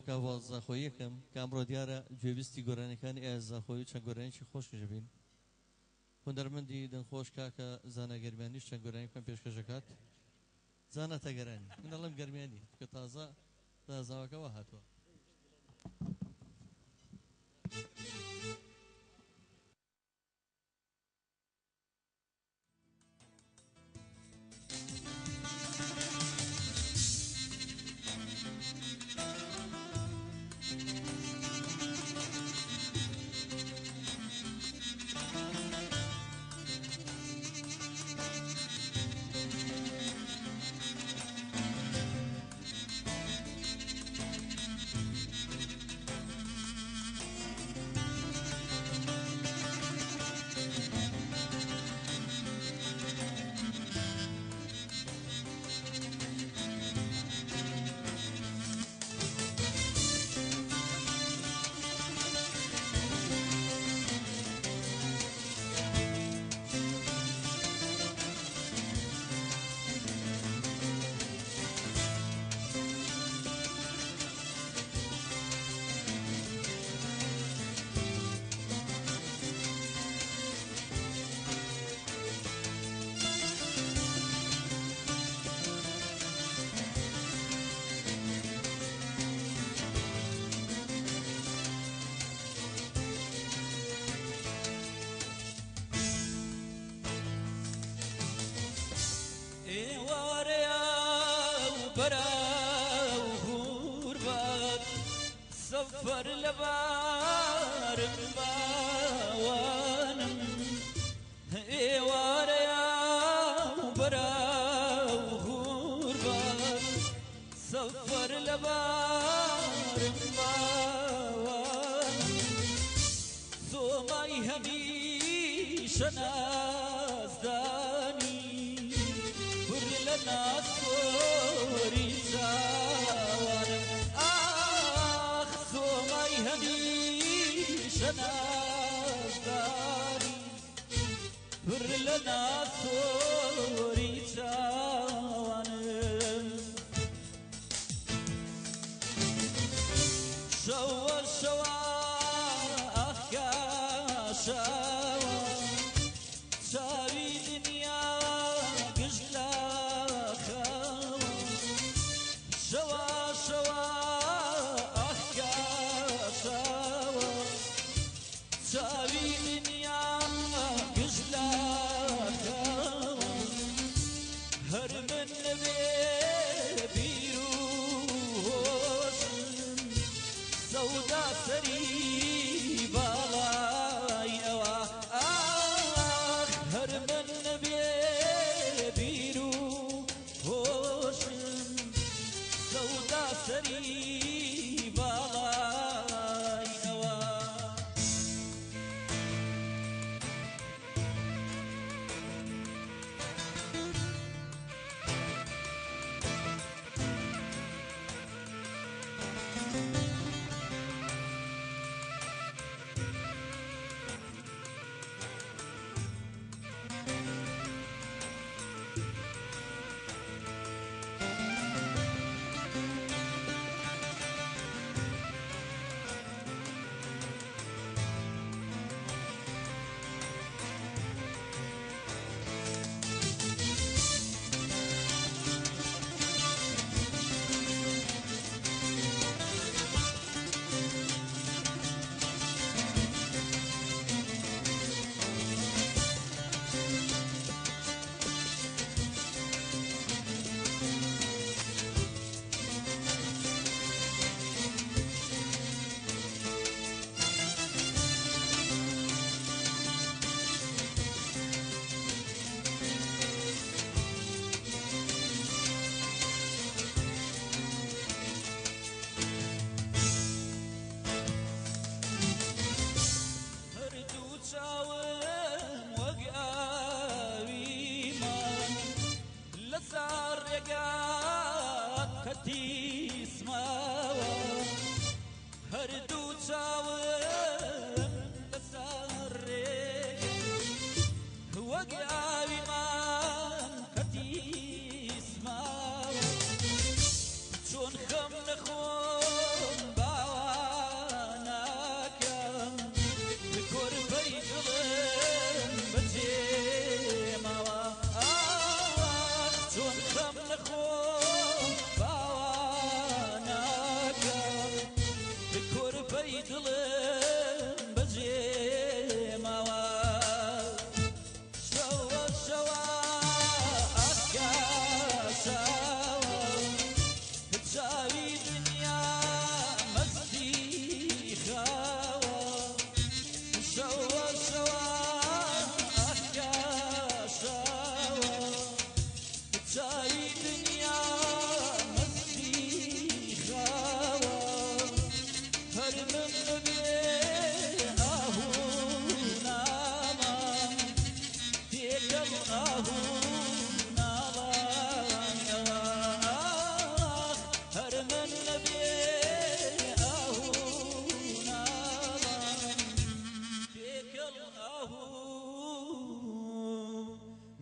کاوازاخۆیەکەم کامڕۆ دیارە گوێویستی گۆرانەکانی ئازاخۆی و چەند گۆرانێکی خۆشکەش بین هۆنەرمەندی دڵخۆش کاکە زانا گەرمیانیش چەند گۆرانێکم پێشکەشەکات زانە تەگەرانی من دەڵێم گەرمیانی کە تازە دازاوەکەەوە هاتووە سفر لبارم باوانم ئێوارەیە و بەراو غوربات سەفەر لەبارم باوانم زۆمای هەمیشە نازدانی پر لە ناسۆری چاوانم هەمیشە نازدانی پر لە ناسۆری چاوانم شەوە شەوە ئەخکا شەوە چاوی دنیا گشت لە خەوە شەوە شەوە چاوی دنیا گشت لە خەوە هەر من نەبێ بیر و هۆشم سەودا سەری باڵای ئەوە هەر من نەبێ بیر و هۆشم سەودا سەری باڵای ئەوە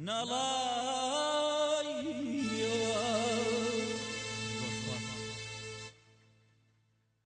نەڵا